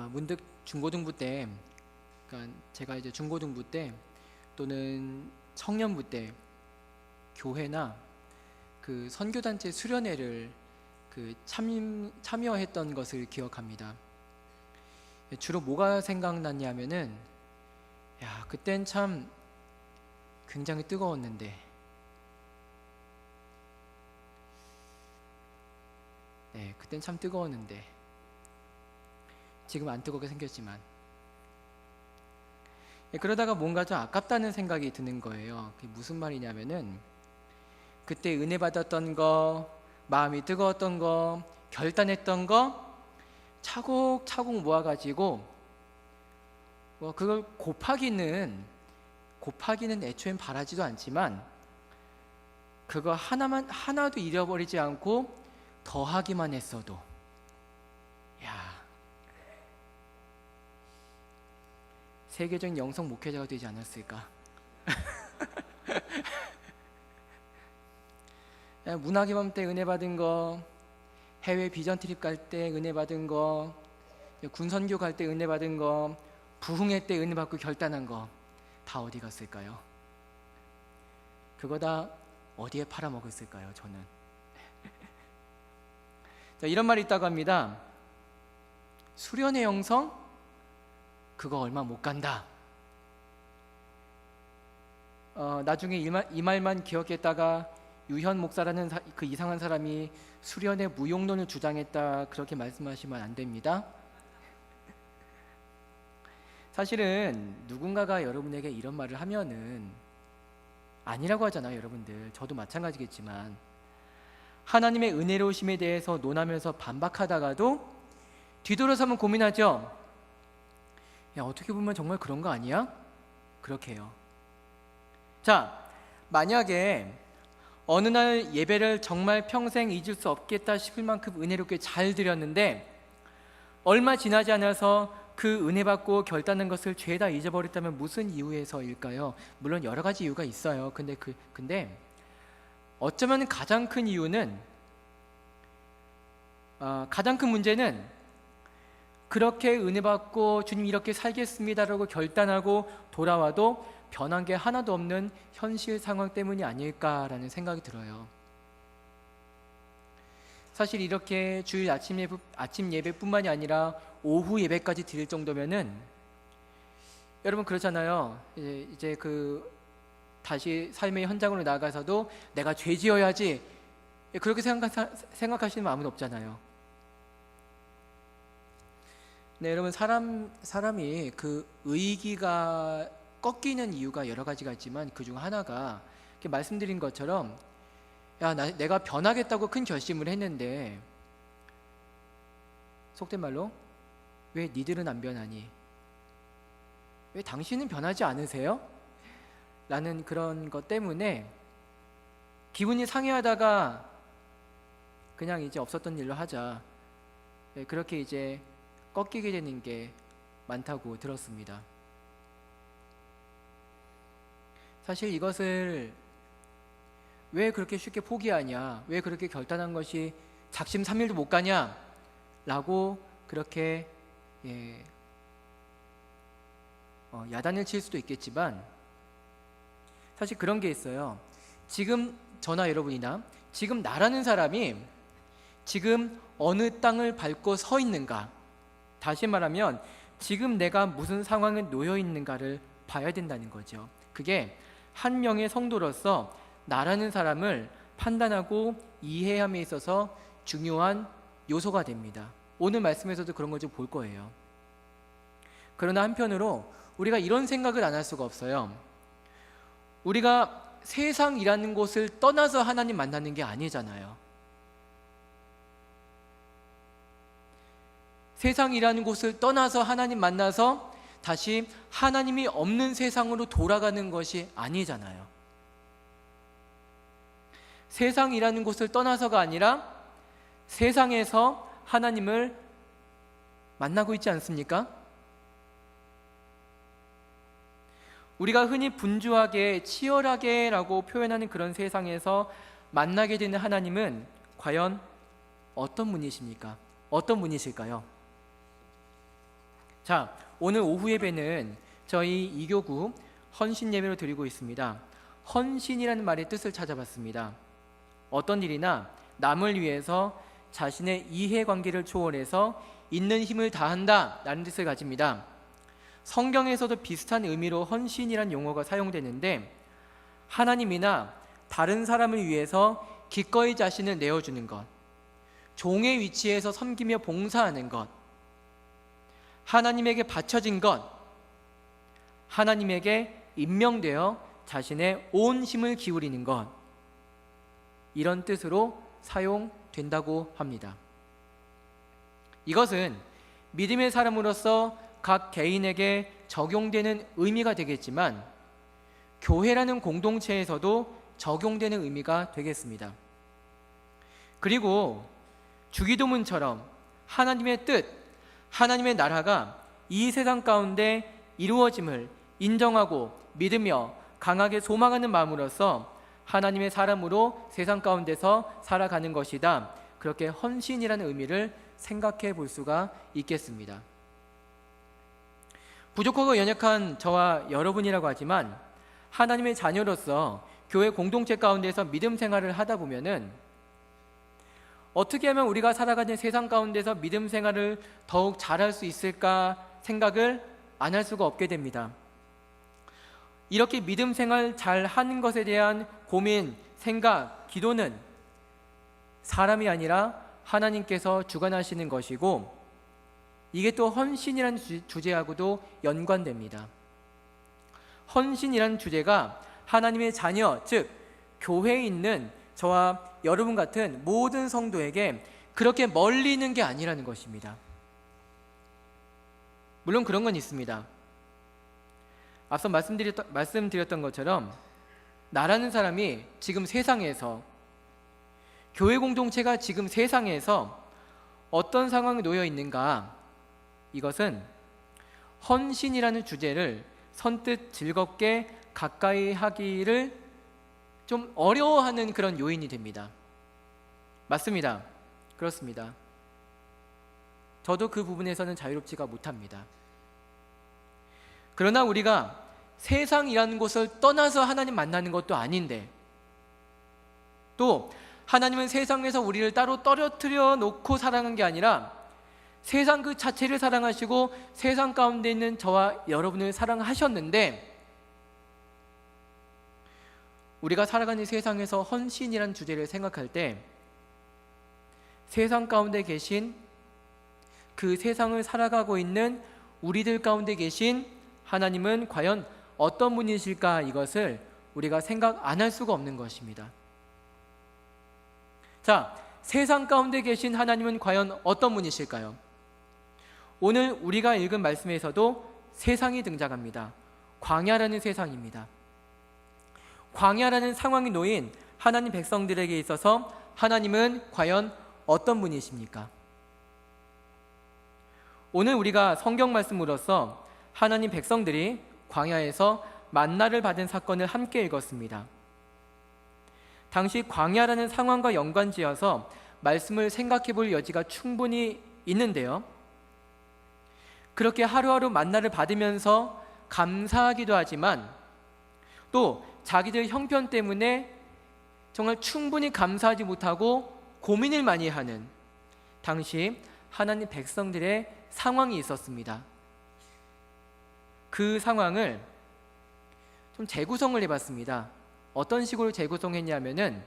문득 중고등부 때, 그러니까 제가 이제 중고등부 때 또는 청년부 때 교회나 그 선교단체 수련회를 참여했던 것을 기억합니다. 주로 뭐가 생각났냐면은, 그땐 참 굉장히 뜨거웠는데, 그땐 참 뜨거웠는데, 지금 안 뜨겁게 생겼지만, 그러다가 뭔가 좀 아깝다는 생각이 드는 거예요. 그게 무슨 말이냐면은, 그때 은혜 받았던 거, 마음이 뜨거웠던 거, 결단했던 거 차곡차곡 모아가지고 그걸 곱하기는 애초엔 바라지도 않지만, 그거 하나도 잃어버리지 않고 더하기만 했어도, 세계적인 영성 목회자가 되지 않았을까. 문화기범 때 은혜 받은 거, 해외 비전 트립 갈 때 은혜 받은 거, 군선교 갈 때 은혜 받은 거, 부흥회 때 은혜 받고 결단한 거 다 어디 갔을까요? 그거 다 어디에 팔아먹었을까요? 저는 이런 말이 있다고 합니다. 수련의 영성? 그거 얼마 못 간다. 나중에 이 말만 기억했다가 유현 목사라는 그 이상한 사람이 수련의 무용론을 주장했다, 그렇게 말씀하시면 안 됩니다. 사실은 누군가가 여러분에게 이런 말을 하면은 아니라고 하잖아요. 여러분들, 저도 마찬가지겠지만, 하나님의 은혜로우심에 대해서 논하면서 반박하다가도 뒤돌아서면 고민하죠. 어떻게 보면 정말 그런 거 아니야? 그렇게 해요. 자, 만약에 어느 날 예배를 정말 평생 잊을 수 없겠다 싶을 만큼 은혜롭게 잘 드렸는데, 얼마 지나지 않아서 그 은혜 받고 결단한 것을 죄다 잊어버렸다면 무슨 이유에서일까요? 물론 여러 가지 이유가 있어요. 근데 어쩌면 가장 큰 이유는, 가장 큰 문제는, 그렇게 은혜 받고 주님 이렇게 살겠습니다라고 결단하고 돌아와도 변한 게 하나도 없는 현실 상황 때문이 아닐까라는 생각이 들어요. 사실 이렇게 주일 아침 예배뿐만이 아니라 오후 예배까지 드릴 정도면은, 여러분 그렇잖아요. 이제 다시 삶의 현장으로 나가서도 내가 죄 지어야지, 그렇게 생각하시는 마음은 없잖아요. 네, 여러분, 사람이 그 의기가 꺾이는 이유가 여러 가지가 있지만, 그 중 하나가 이렇게 말씀드린 것처럼, 내가 변하겠다고 큰 결심을 했는데, 속된 말로, 왜 니들은 안 변하니? 왜 당신은 변하지 않으세요? 라는 그런 것 때문에 기분이 상해하다가 그냥 이제 없었던 일로 하자, 그렇게 이제 꺾이게 되는 게 많다고 들었습니다. 사실 이것을 왜 그렇게 쉽게 포기하냐, 왜 그렇게 결단한 것이 작심삼일도 못 가냐 라고 그렇게 야단을 칠 수도 있겠지만, 사실 그런 게 있어요. 지금 저나 여러분이나 지금 나라는 사람이 지금 어느 땅을 밟고 서 있는가, 다시 말하면 지금 내가 무슨 상황에 놓여 있는가를 봐야 된다는 거죠. 그게 한 명의 성도로서 나라는 사람을 판단하고 이해함에 있어서 중요한 요소가 됩니다. 오늘 말씀에서도 그런 걸 좀 볼 거예요. 그러나 한편으로 우리가 이런 생각을 안 할 수가 없어요. 우리가 세상이라는 곳을 떠나서 하나님 만나는 게 아니잖아요. 세상이라는 곳을 떠나서 하나님 만나서 다시 하나님이 없는 세상으로 돌아가는 것이 아니잖아요. 세상이라는 곳을 떠나서가 아니라 세상에서 하나님을 만나고 있지 않습니까? 우리가 흔히 분주하게 치열하게 라고 표현하는 그런 세상에서 만나게 되는 하나님은 과연 어떤 분이십니까? 어떤 분이실까요? 자, 오늘 오후 예배는 저희 이교구 헌신 예배로 드리고 있습니다. 헌신이라는 말의 뜻을 찾아봤습니다. 어떤 일이나 남을 위해서 자신의 이해관계를 초월해서 있는 힘을 다한다 라는 뜻을 가집니다. 성경에서도 비슷한 의미로 헌신이란 용어가 사용되는데, 하나님이나 다른 사람을 위해서 기꺼이 자신을 내어주는 것, 종의 위치에서 섬기며 봉사하는 것, 하나님에게 바쳐진 것, 하나님에게 임명되어 자신의 온 힘을 기울이는 것, 이런 뜻으로 사용된다고 합니다. 이것은 믿음의 사람으로서 각 개인에게 적용되는 의미가 되겠지만, 교회라는 공동체에서도 적용되는 의미가 되겠습니다. 그리고 주기도문처럼 하나님의 뜻, 하나님의 나라가 이 세상 가운데 이루어짐을 인정하고 믿으며 강하게 소망하는 마음으로서 하나님의 사람으로 세상 가운데서 살아가는 것이다, 그렇게 헌신이라는 의미를 생각해 볼 수가 있겠습니다. 부족하고 연약한 저와 여러분이라고 하지만, 하나님의 자녀로서 교회 공동체 가운데서 믿음 생활을 하다 보면은 어떻게 하면 우리가 살아가는 세상 가운데서 믿음 생활을 더욱 잘할 수 있을까 생각을 안 할 수가 없게 됩니다. 이렇게 믿음 생활 잘 하는 것에 대한 고민, 생각, 기도는 사람이 아니라 하나님께서 주관하시는 것이고, 이게 또 헌신이라는 주제하고도 연관됩니다. 헌신이라는 주제가 하나님의 자녀, 즉 교회에 있는 저와 여러분 같은 모든 성도에게 그렇게 멀리 있는 게 아니라는 것입니다. 물론 그런 건 있습니다. 앞서 말씀드렸던 것처럼 나라는 사람이 지금 세상에서, 교회 공동체가 지금 세상에서 어떤 상황에 놓여 있는가, 이것은 헌신이라는 주제를 선뜻 즐겁게 가까이 하기를 좀 어려워하는 그런 요인이 됩니다. 맞습니다. 그렇습니다. 저도 그 부분에서는 자유롭지가 못합니다. 그러나 우리가 세상이라는 곳을 떠나서 하나님 만나는 것도 아닌데, 또 하나님은 세상에서 우리를 따로 떨어뜨려 놓고 사랑한 게 아니라 세상 그 자체를 사랑하시고 세상 가운데 있는 저와 여러분을 사랑하셨는데, 우리가 살아가는 세상에서 헌신이라는 주제를 생각할 때 세상 가운데 계신, 그 세상을 살아가고 있는 우리들 가운데 계신 하나님은 과연 어떤 분이실까, 이것을 우리가 생각 안 할 수가 없는 것입니다. 자, 세상 가운데 계신 하나님은 과연 어떤 분이실까요? 오늘 우리가 읽은 말씀에서도 세상이 등장합니다. 광야라는 세상입니다. 광야라는 상황이 놓인 하나님 백성들에게 있어서 하나님은 과연 어떤 분이십니까? 오늘 우리가 성경 말씀으로써 하나님 백성들이 광야에서 만나를 받은 사건을 함께 읽었습니다. 당시 광야라는 상황과 연관지어서 말씀을 생각해 볼 여지가 충분히 있는데요, 그렇게 하루하루 만나를 받으면서 감사하기도 하지만 또 자기들 형편 때문에 정말 충분히 감사하지 못하고 고민을 많이 하는 당시 하나님 백성들의 상황이 있었습니다. 그 상황을 좀 재구성을 해봤습니다. 어떤 식으로 재구성했냐면은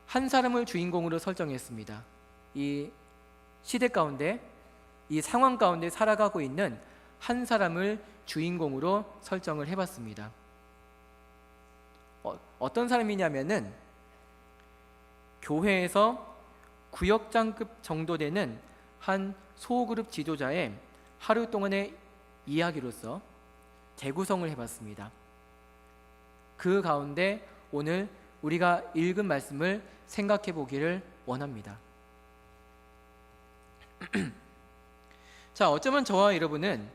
한 사람을 주인공으로 설정했습니다. 이 시대 가운데, 이 상황 가운데 살아가고 있는 한 사람을 주인공으로 설정을 해봤습니다. 어떤 사람이냐면은 교회에서 구역장급 정도 되는 한 소그룹 지도자의 하루 동안의 이야기로서 재구성을 해봤습니다. 그 가운데 오늘 우리가 읽은 말씀을 생각해 보기를 원합니다. 자, 어쩌면 저와 여러분은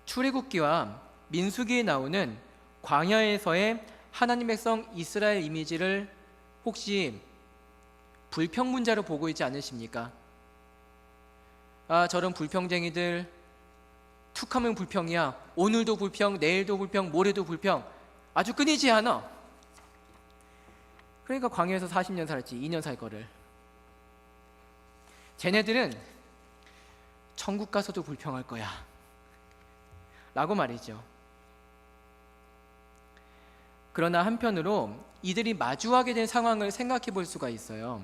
출애굽기와 민수기에 나오는 광야에서의 하나님 백성 이스라엘 이미지를 혹시 불평문자로 보고 있지 않으십니까? 아, 저런 불평쟁이들 툭하면 불평이야. 오늘도 불평, 내일도 불평, 모레도 불평. 아주 끊이지 않아. 그러니까 광야에서 40년 살았지. 2년 살 거를. 쟤네들은 천국 가서도 불평할 거야 라고 말이죠. 그러나 한편으로 이들이 마주하게 된 상황을 생각해 볼 수가 있어요.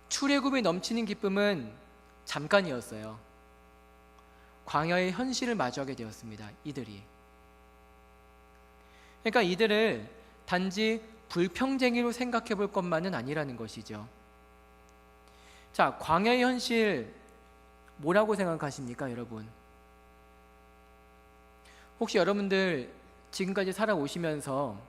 출애굽에 넘치는 기쁨은 잠깐이었어요. 광야의 현실을 마주하게 되었습니다. 이들이. 그러니까 이들을 단지 불평쟁이로 생각해 볼 것만은 아니라는 것이죠. 자, 광야의 현실 뭐라고 생각하십니까, 여러분? 혹시 여러분들 지금까지 살아오시면서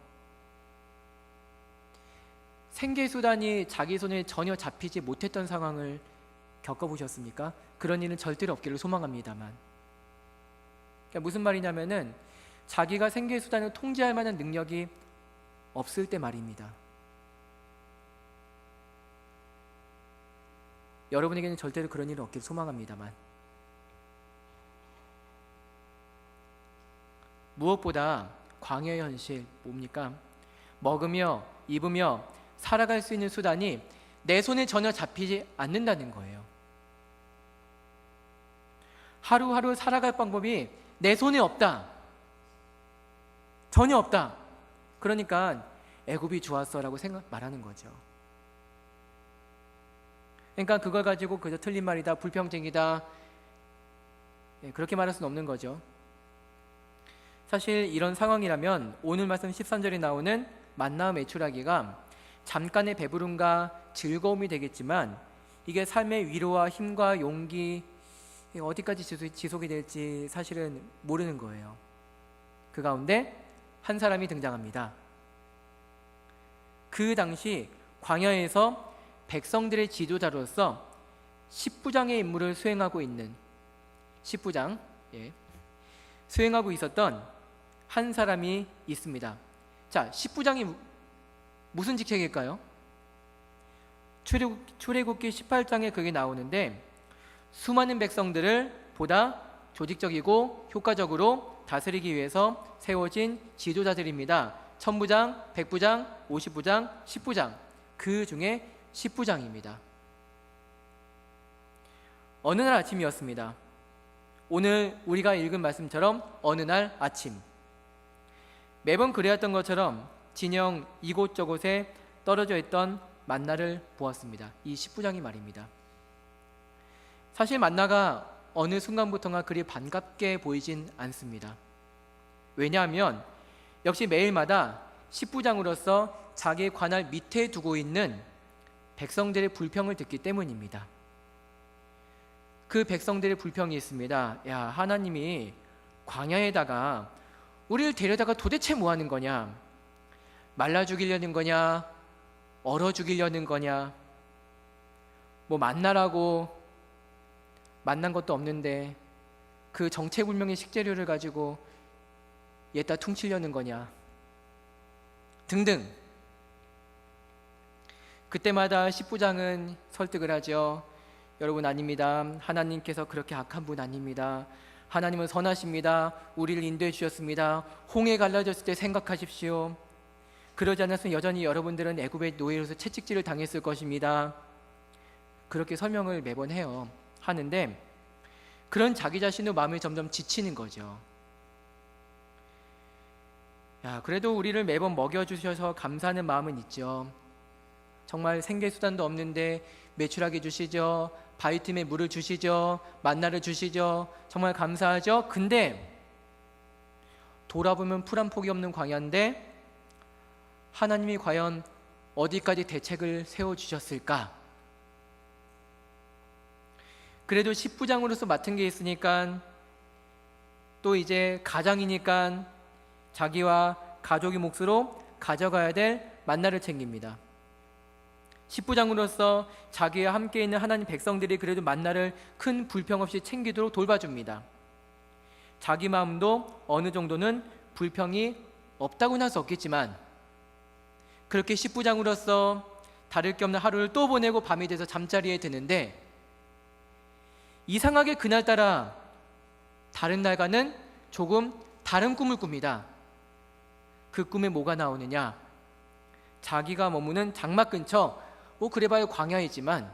생계수단이 자기 손에 전혀 잡히지 못했던 상황을 겪어보셨습니까? 그런 일은 절대로 없기를 소망합니다만, 그러니까 무슨 말이냐면은 자기가 생계수단을 통제할 만한 능력이 없을 때 말입니다. 여러분에게는 절대로 그런 일은 없기를 소망합니다만, 무엇보다 광야의 현실 뭡니까? 먹으며 입으며 살아갈 수 있는 수단이 내 손에 전혀 잡히지 않는다는 거예요. 하루하루 살아갈 방법이 내 손에 없다. 전혀 없다. 그러니까 애굽이 좋았어라고 말하는 거죠. 그러니까 그걸 가지고 그저 틀린 말이다, 불평쟁이다, 그렇게 말할 수는 없는 거죠. 사실 이런 상황이라면 오늘 말씀 13절에 나오는 만나 메추라기가 잠깐의 배부름과 즐거움이 되겠지만 이게 삶의 위로와 힘과 용기, 어디까지 지속이 될지 사실은 모르는 거예요. 그 가운데 한 사람이 등장합니다. 그 당시 광야에서 백성들의 지도자로서 10부장의 임무를 수행하고 있는 10부장, 수행하고 있었던 한 사람이 있습니다. 자, 10부장이 무슨 직책일까요? 출애굽기 18장에 그게 나오는데 수많은 백성들을 보다 조직적이고 효과적으로 다스리기 위해서 세워진 지도자들입니다. 1000부장, 100부장, 50부장, 10부장, 그 중에 10부장입니다. 어느 날 아침이었습니다. 오늘 우리가 읽은 말씀처럼 어느 날 아침, 매번 그래왔던 것처럼 진영 이곳저곳에 떨어져 있던 만나를 보았습니다. 이 10부장이 말입니다. 사실 만나가 어느 순간부터가 그리 반갑게 보이진 않습니다. 왜냐하면 역시 매일마다 10부장으로서 자기의 관할 밑에 두고 있는 백성들의 불평을 듣기 때문입니다. 그 백성들의 불평이 있습니다. 야, 하나님이 광야에다가 우리를 데려다가 도대체 뭐 하는 거냐? 말라 죽이려는 거냐? 얼어 죽이려는 거냐? 뭐 만나라고 만난 것도 없는데 그 정체불명의 식재료를 가지고 얘다 퉁치려는 거냐? 등등. 그때마다 10부장은 설득을 하죠. 여러분, 아닙니다. 하나님께서 그렇게 악한 분 아닙니다. 하나님은 선하십니다. 우리를 인도해 주셨습니다. 홍해 갈라졌을 때 생각하십시오. 그러지 않았으면 여전히 여러분들은 애굽의 노예로서 채찍질을 당했을 것입니다. 그렇게 설명을 매번 하는데 그런 자기 자신의 마음이 점점 지치는 거죠. 야, 그래도 우리를 매번 먹여주셔서 감사하는 마음은 있죠. 정말 생계수단도 없는데 매출하게 주시죠. 바위 틈에 물을 주시죠. 만나를 주시죠. 정말 감사하죠. 근데 돌아보면 풀 한 폭이 없는 광야인데 하나님이 과연 어디까지 대책을 세워주셨을까? 그래도 10부장으로서 맡은 게 있으니까 또 이제 가장이니까 자기와 가족의 몫으로 가져가야 될 만나를 챙깁니다. 10부장으로서 자기와 함께 있는 하나님 백성들이 그래도 만나를 큰 불평 없이 챙기도록 돌봐줍니다. 자기 마음도 어느 정도는 불평이 없다고는 할 수 없겠지만 그렇게 10부장으로서 다를 게 없는 하루를 또 보내고 밤이 돼서 잠자리에 드는데 이상하게 그날따라 다른 날과는 조금 다른 꿈을 꿉니다. 그 꿈에 뭐가 나오느냐? 자기가 머무는 장막 근처, 그래봐야 광야이지만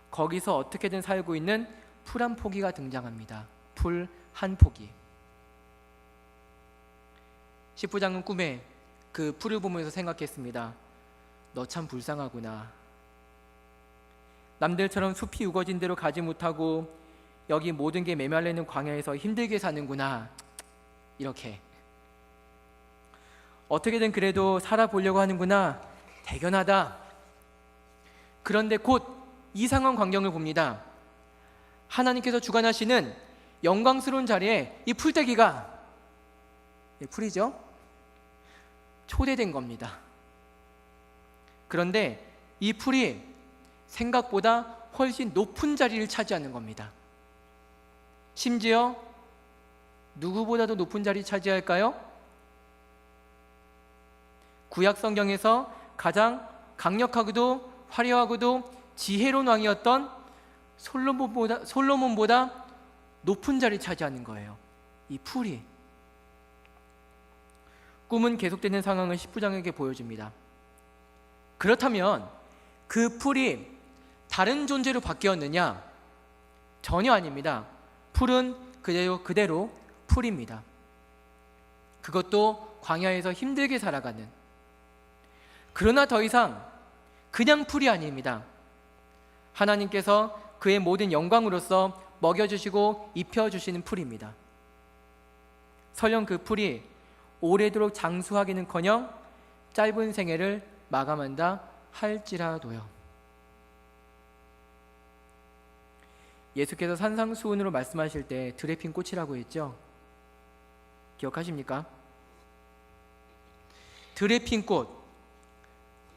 거기서 어떻게든 살고 있는 풀 한 포기가 등장합니다. 풀 한 포기. 십부장은 꿈에 그 풀을 보면서 생각했습니다. 너 참 불쌍하구나. 남들처럼 숲이 우거진 대로 가지 못하고 여기 모든 게 메말리는 광야에서 힘들게 사는구나. 이렇게. 어떻게든 그래도 살아보려고 하는구나. 대견하다. 그런데 곧 이상한 광경을 봅니다. 하나님께서 주관하시는 영광스러운 자리에 이 풀떼기가, 풀이죠? 초대된 겁니다. 그런데 이 풀이 생각보다 훨씬 높은 자리를 차지하는 겁니다. 심지어 누구보다도 높은 자리 차지할까요? 구약 성경에서 가장 강력하고도 화려하고도 지혜로운 왕이었던 솔로몬보다 높은 자리를 차지하는 거예요. 이 풀이. 꿈은 계속되는 상황을 십부장에게 보여줍니다. 그렇다면 그 풀이 다른 존재로 바뀌었느냐? 전혀 아닙니다. 풀은 그대로 풀입니다. 그것도 광야에서 힘들게 살아가는. 그러나 더 이상 그냥 풀이 아닙니다. 하나님께서 그의 모든 영광으로서 먹여주시고 입혀주시는 풀입니다. 설령 그 풀이 오래도록 장수하기는커녕 짧은 생애를 마감한다 할지라도요. 예수께서 산상수훈으로 말씀하실 때 들에 핀 꽃이라고 했죠. 기억하십니까? 들에 핀 꽃,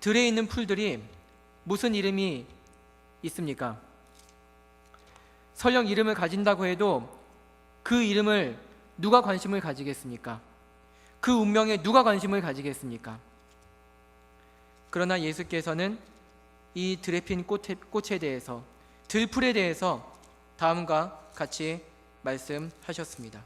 들에 있는 풀들이 무슨 이름이 있습니까? 설령 이름을 가진다고 해도 그 이름을 누가 관심을 가지겠습니까? 그 운명에 누가 관심을 가지겠습니까? 그러나 예수께서는 이 들에 핀 꽃에 대해서, 들풀에 대해서 다음과 같이 말씀하셨습니다.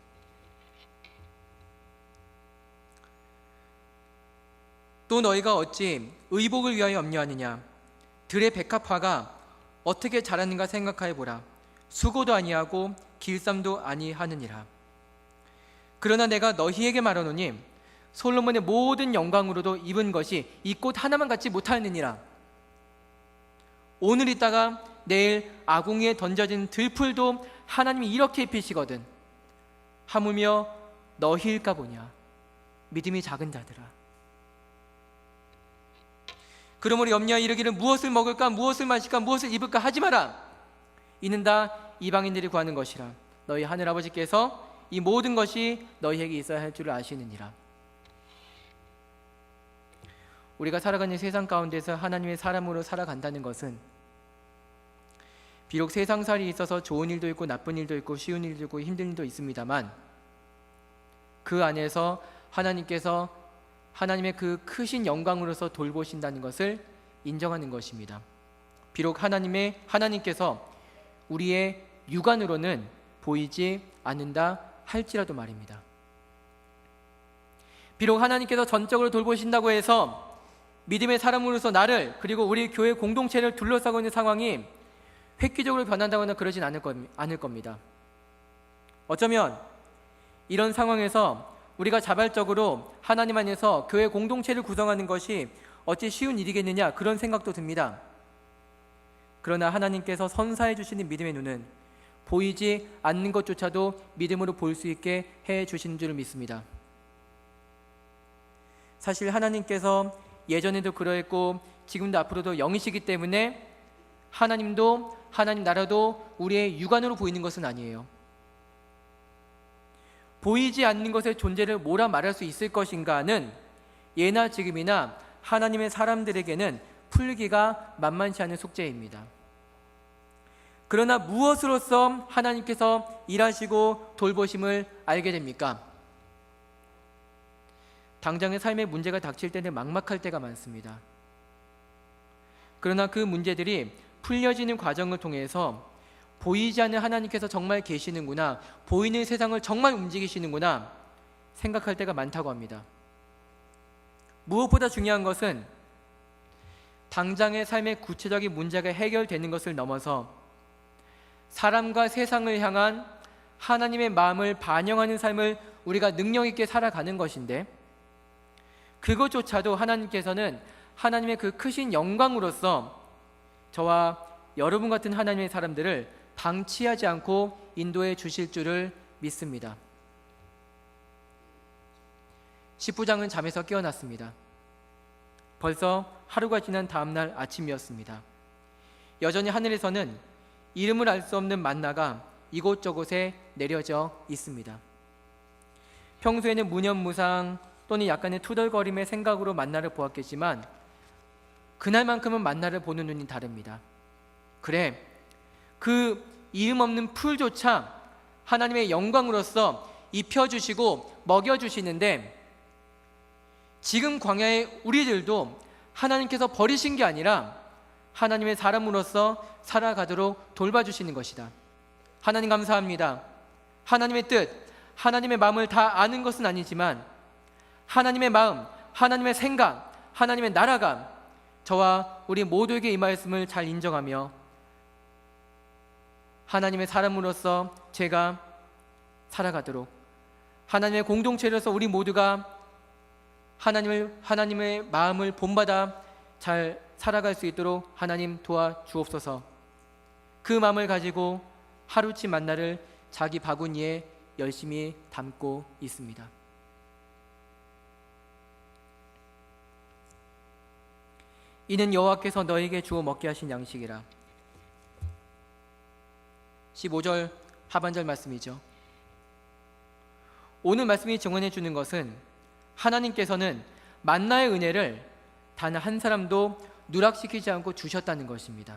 또 너희가 어찌 의복을 위하여 염려하느냐? 들의 백합화가 어떻게 자라는가 생각하여 보라. 수고도 아니하고 길쌈도 아니하느니라. 그러나 내가 너희에게 말하노니 솔로몬의 모든 영광으로도 입은 것이 이 꽃 하나만 갖지 못하느니라. 오늘 있다가 내일 아궁이에 던져진 들풀도 하나님이 이렇게 입히시거든. 하물며 너희일까 보냐. 믿음이 작은 자들아. 그러므로 염려하여 이르기를 무엇을 먹을까, 무엇을 마실까, 무엇을 입을까 하지 마라. 이는 다 이방인들이 구하는 것이라. 너희 하늘아버지께서 이 모든 것이 너희에게 있어야 할 줄을 아시느니라. 우리가 살아가는 세상 가운데서 하나님의 사람으로 살아간다는 것은 비록 세상살이 있어서 좋은 일도 있고 나쁜 일도 있고 쉬운 일도 있고 힘든 일도 있습니다만 그 안에서 하나님께서 하나님의 그 크신 영광으로서 돌보신다는 것을 인정하는 것입니다. 비록 하나님께서 우리의 육안으로는 보이지 않는다 할지라도 말입니다. 비록 하나님께서 전적으로 돌보신다고 해서 믿음의 사람으로서 나를 그리고 우리 교회 공동체를 둘러싸고 있는 상황이 획기적으로 변한다거나 그러진 않을 겁니다. 어쩌면 이런 상황에서 우리가 자발적으로 하나님 안에서 교회 공동체를 구성하는 것이 어찌 쉬운 일이겠느냐 그런 생각도 듭니다. 그러나 하나님께서 선사해 주시는 믿음의 눈은 보이지 않는 것조차도 믿음으로 볼 수 있게 해 주시는 줄 믿습니다. 사실 하나님께서 예전에도 그러했고 지금도 앞으로도 영이시기 때문에 하나님도 하나님 나라도 우리의 육안으로 보이는 것은 아니에요. 보이지 않는 것의 존재를 뭐라 말할 수 있을 것인가는 예나 지금이나 하나님의 사람들에게는 풀기가 만만치 않은 숙제입니다. 그러나 무엇으로써 하나님께서 일하시고 돌보심을 알게 됩니까? 당장의 삶의 문제가 닥칠 때는 막막할 때가 많습니다. 그러나 그 문제들이 풀려지는 과정을 통해서 보이지 않는 하나님께서 정말 계시는구나, 보이는 세상을 정말 움직이시는구나 생각할 때가 많다고 합니다. 무엇보다 중요한 것은 당장의 삶의 구체적인 문제가 해결되는 것을 넘어서 사람과 세상을 향한 하나님의 마음을 반영하는 삶을 우리가 능력 있게 살아가는 것인데, 그것조차도 하나님께서는 하나님의 그 크신 영광으로서 저와 여러분 같은 하나님의 사람들을 방치하지 않고 인도해 주실 줄을 믿습니다. 십부장은 잠에서 깨어났습니다. 벌써 하루가 지난 다음날 아침이었습니다. 여전히 하늘에서는 이름을 알 수 없는 만나가 이곳저곳에 내려져 있습니다. 평소에는 무념무상 또는 약간의 투덜거림의 생각으로 만나를 보았겠지만 그날만큼은 만나를 보는 눈이 다릅니다. 그래, 그 이름 없는 풀조차 하나님의 영광으로서 입혀주시고 먹여주시는데, 지금 광야의 우리들도 하나님께서 버리신 게 아니라 하나님의 사람으로서 살아가도록 돌봐주시는 것이다. 하나님 감사합니다. 하나님의 뜻, 하나님의 마음을 다 아는 것은 아니지만 하나님의 마음, 하나님의 생각, 하나님의 나라가 저와 우리 모두에게 임하였음을 잘 인정하며 하나님의 사람으로서 제가 살아가도록, 하나님의 공동체로서 우리 모두가 하나님의 마음을 본받아 잘 살아갈 수 있도록 하나님 도와주옵소서. 그 마음을 가지고 하루치 만나를 자기 바구니에 열심히 담고 있습니다. 이는 여호와께서 너에게 주어 먹게 하신 양식이라. 15절 하반절 말씀이죠. 오늘 말씀이 증언해 주는 것은 하나님께서는 만나의 은혜를 단 한 사람도 누락시키지 않고 주셨다는 것입니다.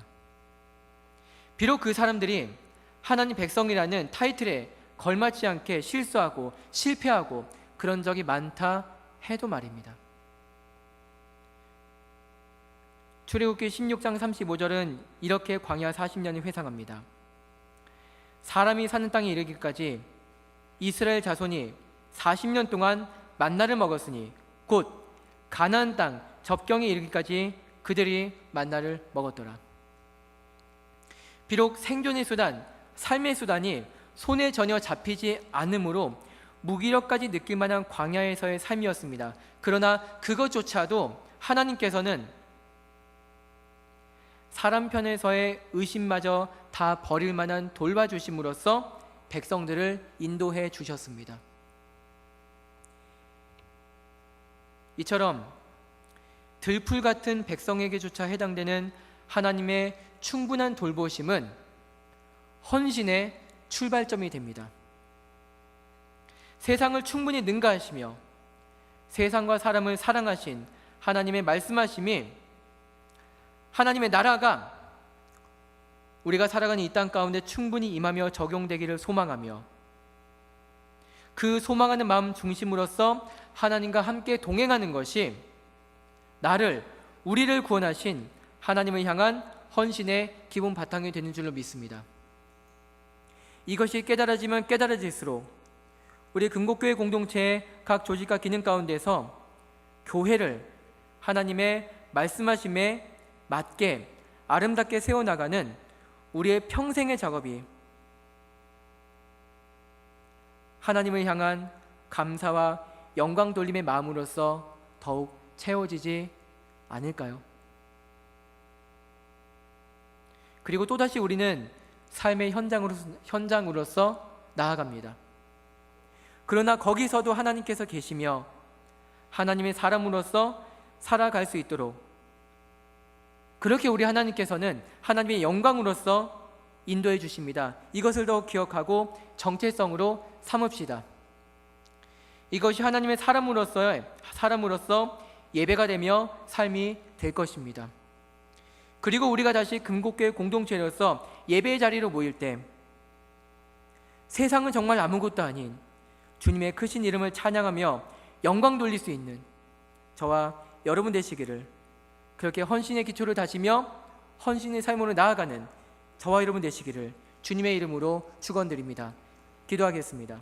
비록 그 사람들이 하나님 백성이라는 타이틀에 걸맞지 않게 실수하고 실패하고 그런 적이 많다 해도 말입니다. 출애굽기 16장 35절은 이렇게 광야 40년을 회상합니다. 사람이 사는 땅에 이르기까지 이스라엘 자손이 40년 동안 만나를 먹었으니 곧 가나안 땅 접경에 이르기까지 그들이 만나를 먹었더라. 비록 생존의 수단, 삶의 수단이 손에 전혀 잡히지 않으므로 무기력까지 느낄 만한 광야에서의 삶이었습니다. 그러나 그것조차도 하나님께서는 사람 편에서의 의심마저 다 버릴 만한 돌봐주심으로써 백성들을 인도해 주셨습니다. 이처럼 들풀 같은 백성에게조차 해당되는 하나님의 충분한 돌보심은 헌신의 출발점이 됩니다. 세상을 충분히 능가하시며 세상과 사람을 사랑하신 하나님의 말씀하심이, 하나님의 나라가 우리가 살아가는 이 땅 가운데 충분히 임하며 적용되기를 소망하며 그 소망하는 마음 중심으로서 하나님과 함께 동행하는 것이 우리를 구원하신 하나님을 향한 헌신의 기본 바탕이 되는 줄로 믿습니다. 이것이 깨달아지면 깨달아질수록 우리 금곡교회 공동체의 각 조직과 기능 가운데서 교회를 하나님의 말씀하심에 맞게 아름답게 세워나가는 우리의 평생의 작업이 하나님을 향한 감사와 영광 돌림의 마음으로서 더욱 채워지지 않을까요? 그리고 또다시 우리는 삶의 현장으로서 나아갑니다. 그러나 거기서도 하나님께서 계시며 하나님의 사람으로서 살아갈 수 있도록, 그렇게 우리 하나님께서는 하나님의 영광으로서 인도해 주십니다. 이것을 더 기억하고 정체성으로 삼읍시다. 이것이 하나님의 사람으로서 예배가 되며 삶이 될 것입니다. 그리고 우리가 다시 금곡교회 공동체로서 예배의 자리로 모일 때 세상은 정말 아무것도 아닌 주님의 크신 이름을 찬양하며 영광 돌릴 수 있는 저와 여러분 되시기를, 그렇게 헌신의 기초를 다지며 헌신의 삶으로 나아가는 저와 여러분 되시기를 주님의 이름으로 축원드립니다. 기도하겠습니다.